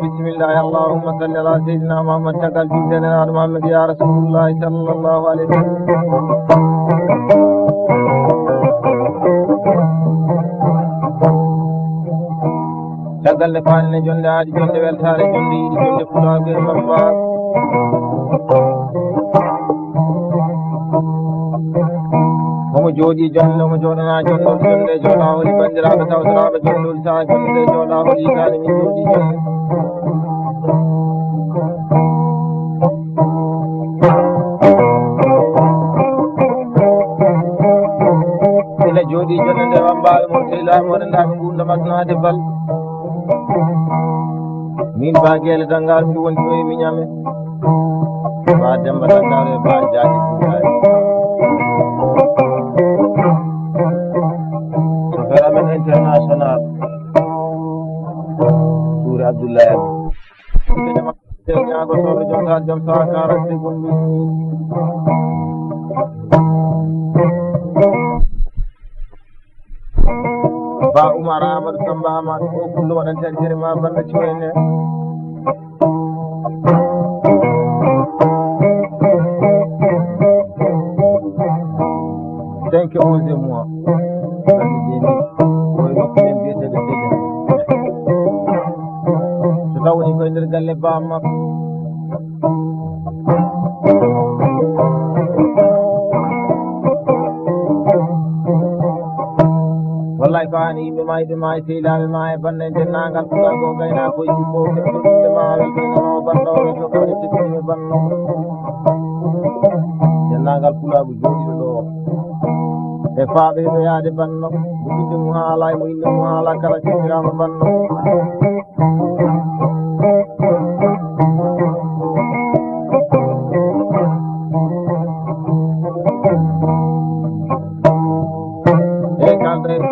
بسم الله اللهم صل على سيدنا محمد تقل في سيدنا محمد يا رسول الله صلى الله عليه وسلم تقل لفعلنا جند عادي جند والتاري جند جند فلاق المنبار هم جودي جند ومجودنا جند جند جولا ولي بندراب توسراب جند لسا جند جولا ولي كان من جودي جند jodi jonde wambaabe mo tela mo nda be gunda masnaade bal min baagele dangal mi wonti do mi nyame ba demba dangal e ba jaati bugaay Sofaramen international Tour Abdullah te nyaago to jonta jam sa karate gondi ba Umar Ahmad Samba Ahmad ko kullu wadan tanjere ma banda ci wene thank you all the more so tawni ko ndir galle ba ma wallahi faani be may seelaabe may bande jennaangal fugal go gayna ko jibbo de maawel no bando to ko ci ko banno jennaangal fulaabu joodi do e faabe do yaade banno bidde mu haala mo inde mu haala kala cirama banno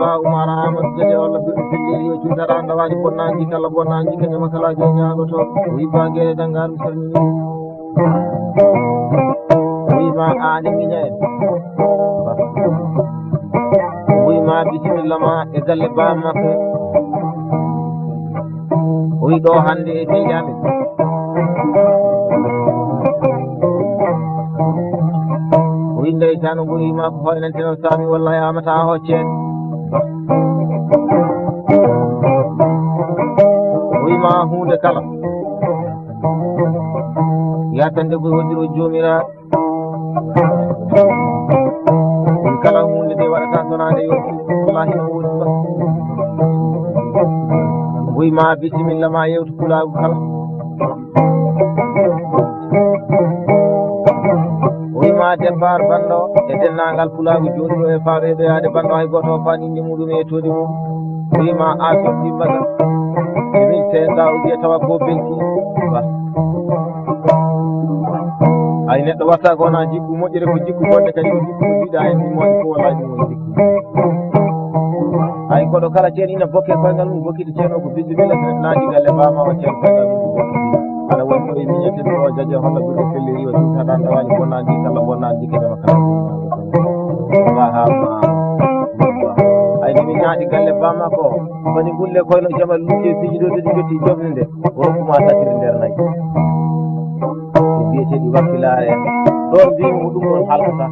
ba Umar Ahmad jede wala bi fili yo judara ndawani bonnaji kala bonnaji kanya makala je nyaago to wi bagere dangal salmi wi ma ani minye wi ma bismillah ma e galle ba makko wi do hande e tiyame wi ndey tanu wi ma ko hoynante no sami wallahi amata hoccen ma hunde kala yatande ko wondiro jomira kala hunde de wadata sonade yo wallahi no woni ba wi ma bismillah ma yewtu kulaagu kala wi ma debbar bando e dennangal kulaagu jooɗiɗo e faaɓeɓe yaade bando hay goto fani inde muɗum e todi mum wi ma asofti mbaga min seeda uji tawa ko benti ba ay neddo watta ko na jikku mojjere ko jikku bonde kadi jikku jiida en mo ko wallahi mo jikku ay ko do kala ceen ina bokke ko ngal mum bokkiti ceeno ko bismillah naaji galle bama o ceen ko ala wonno e miñete do jaje holla burdo felleri o tan tan wali bonnaji kala bonnaji kede makala ba ha ay ni nyaadi galle bama ko bani gulle ko no jamal luje fiji do de jotti jomnde o kuma tatire der nay biete di wakilare don bi mudum on halata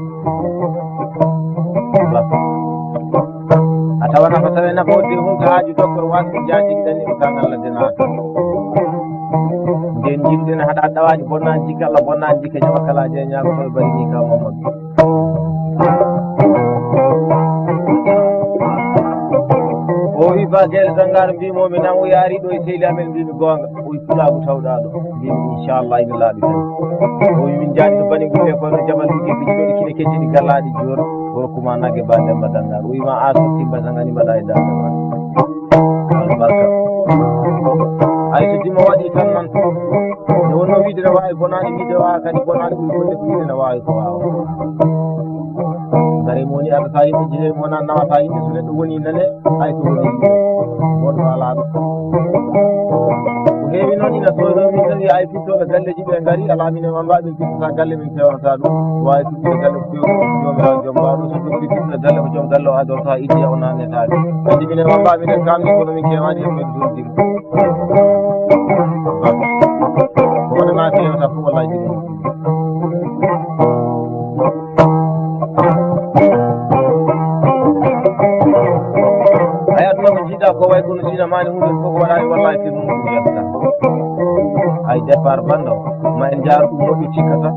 atawana ko tawe na ko de hon haaju doktor wasi jaaji dani ko tangal dina den jinde hada dawaji bonnaji kala bonnaji ke jama kala je nyaago to bari ni ka momon o ibagel zangar bi momi nan o yaari do e seyli amen bi mi gonga o fulaagu tawda do bi inshallah ina laabi tan o min jaati bani gulle ko no jamal bi bi jodi kine kecci di galaadi jor o kuma nage ba dem dangar o ma aso timba zangani bada e dal barka ay so dimo wadi tan non ne wonno wiide na waawi bonani wiide waa kadi bonani ko wonde ko wiide na waawi ko waawa woni anda sa yimɓe jeeyi wona nawata yimɓe so neɗɗo woni nane hay so woni woto alaɗo ko heewi noon ina sono min tan ay fittoɓe galleji ɓe gaari ala minen ma mbaɗin fittata galle min fewnata ɗum wawi fittude galle ko fewni jomirawo joom mbaɗo so jogori fittude galle ko joom galle o adorta idde o nannetade andi minen ma mba minen kamni kono min kewani hen min durdiri ko waɗana fewta fof wallahi jigui ko jiiɗa ko way kono sina mani hunde fof ko waɗani wallahi firmu ɗum yetta hay départ bando ma en jaar ɗum moƴƴo cikkata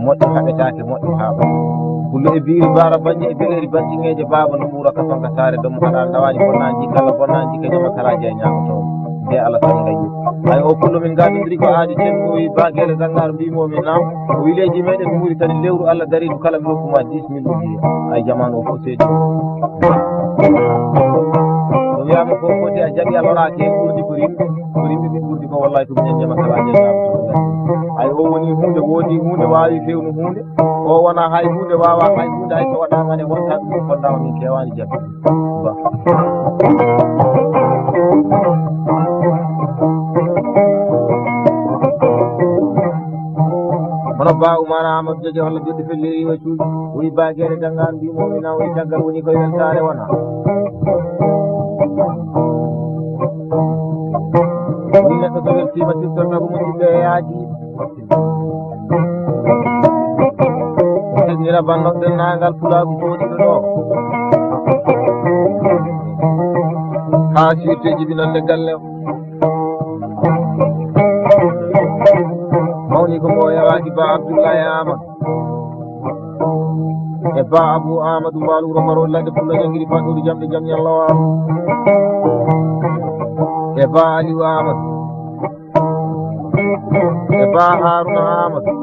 moƴƴo haɓetake moƴƴo haaɓa kullo e biiri bara bañƴe e beleri bantingeje baba no ɓuura kasonka saare domo haɗa dawani bonnaji jikka allah bonnaji jikka ñama kalaji e ñagotowo nde allah tan gayyi hay o kullo min gadodiri ko aadi ten o wi baguele zangar mbimomin nam o wileji meɗen muuri tani lewru allah dariɗo kala mi hokkuma 10 000 uji hay jamanu o fof seedi wiyama fof foti a jaaɓi a loraki hen ɓurdi ko rimɓe ɓe ɓurdi ko wallahi ko minen ndema kala jeeɗaɓe hay o woni hunde woodi hunde wawi fewnu hunde o wona hay hunde wawa hay hunde hay so waɗamane wonta ɗum fondama min kewani jaɓɓe ba hono ba oumar amadou jogue holla joɗɗo felleri o cuuɗi woyi baguere dangan mbimomina woyi caggal woni koye weltare wona woni neɗɗo so weltima siftorta ko moƴƴiɓe yaadi tesnira bannoɓe nagal pulagu jooɗiɗo ɗo ha sirte jibinande galle o mawni ko mo yawaki ba abdoullahi amadou e ba abou amadou mbalu wuro maro ladde pulla jangguiɗi fanɗude jamɗe jaam ñallawa e ba aliou amadou e ba haruna amadou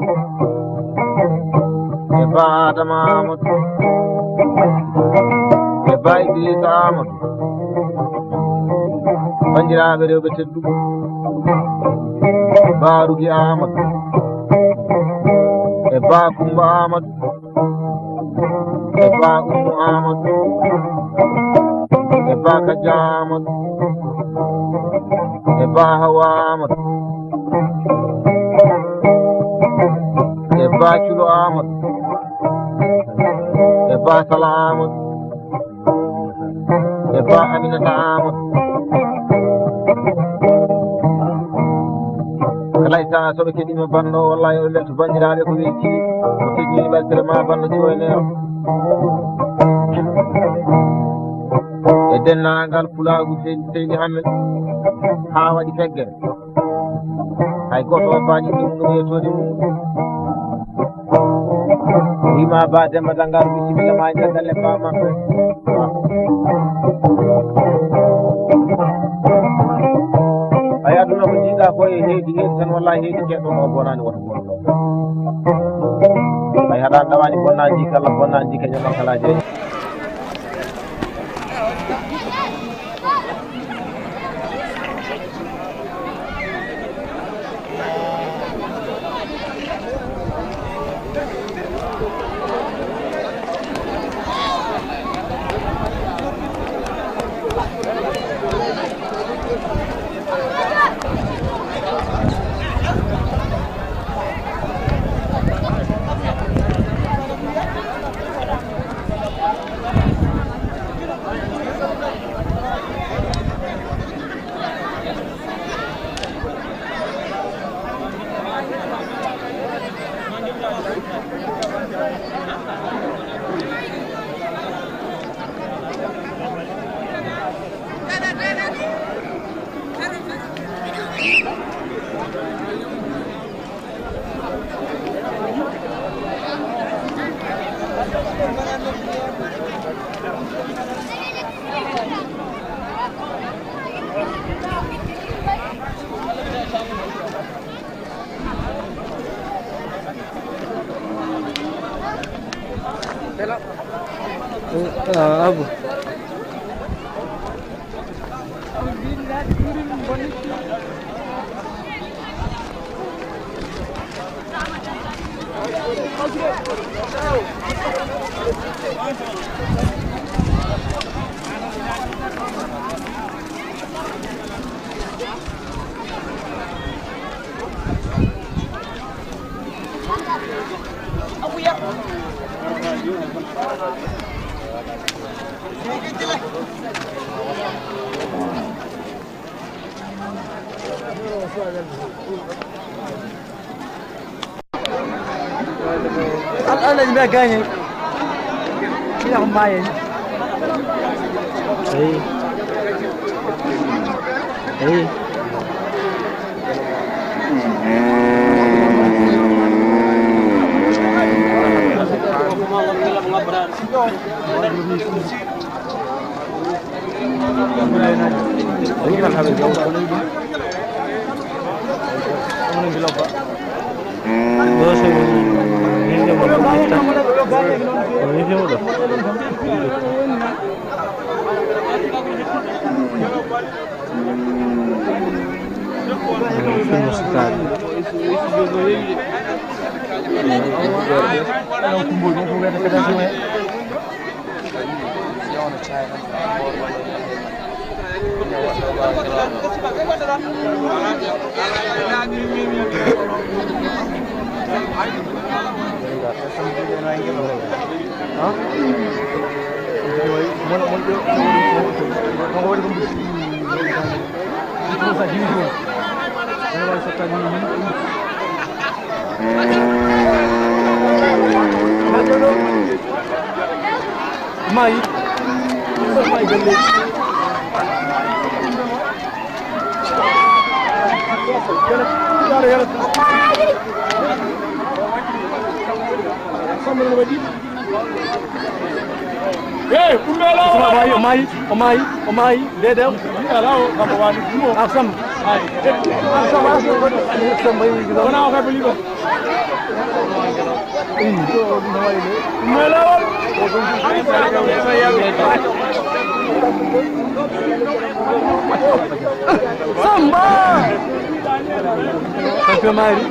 e ba adama amadou e ba idrissa amadou bandiraɓe rewɓe tedduɓe ba rugi amadou e ba kumba amadou e ba ummu amadou e ba kadja amadou e ba hawa amadou e ba culo amadou e ba sala amadou e ba aminata amadou kalay sa soɓe keɗima banno wallahi o lelto bandiraɓe ko welti o teƴini ɓaltere ma banno ƴoynero e dennagal pulagu seydi hamed ha waɗi feggere hay goto o baji ɗimɗum yetode mum wima ba demba dangaru bisimilla ma e galle ba makko ay aduna ko jiiɗa ko e heedi tan wallahi heedi keɗɗon o bonani woto bonno ay haɗa ɗawani bonnaji kala bonnaji ka ñamal kala jeeyi Abu. Ada juga ganya. Kita main. Omai, dedem. Kalau kamu wani dulu. Asam. Asam. Mana orang beli tu? Itu nama ini. Melawat. Samba. Sampai mari.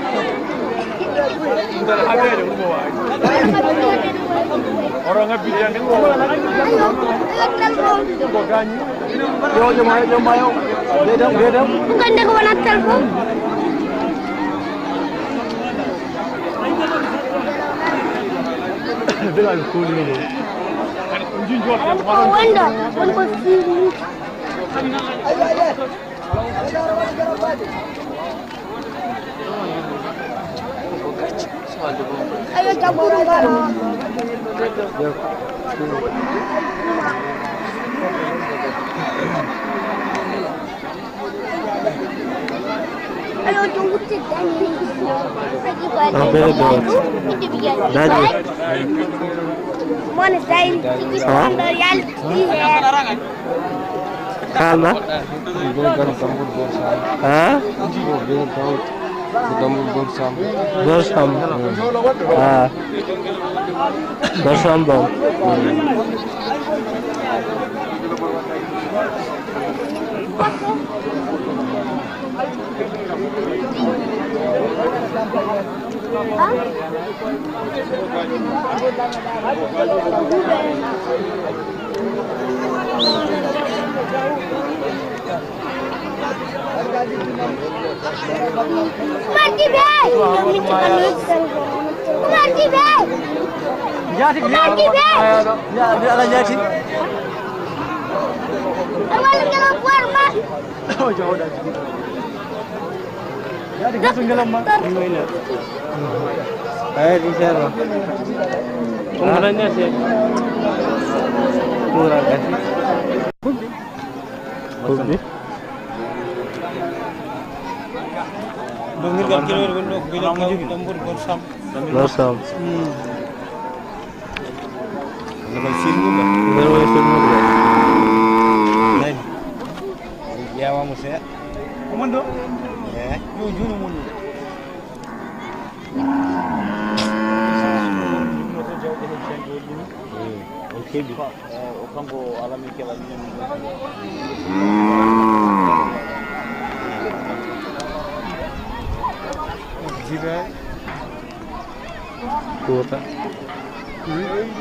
Orang habis yang ni. Yo, jom ayo. Dedam. Bukan dia kawan telefon. Dengan kuli ni. Oh, anda. Untuk sini. Ayo campur barang. Ayo jemput tadi. Lagi banyak. Itu biar. Mana saya? Kita dari Kalma? Hah? Borsam. Borsam bom. Mati bay. Mati bay. Jadi Mati bay. Ya, dia ada jadi. Awal kalau keluar mas. Oh, jauh dah. Jadi kita tenggelam mah. Ini. Di sana. Umrahnya sih. Kurang kasih. Bukti. Dongir kilo bunduk bilang tambur borsam. Borsam. Lepas sini lah. Lepas sini lah. Lain. Ya, kamu saya. Komando. Ya. Jujur mulu. Okay, bisa. Kamu alami kebajikan.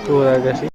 Tua agak sih.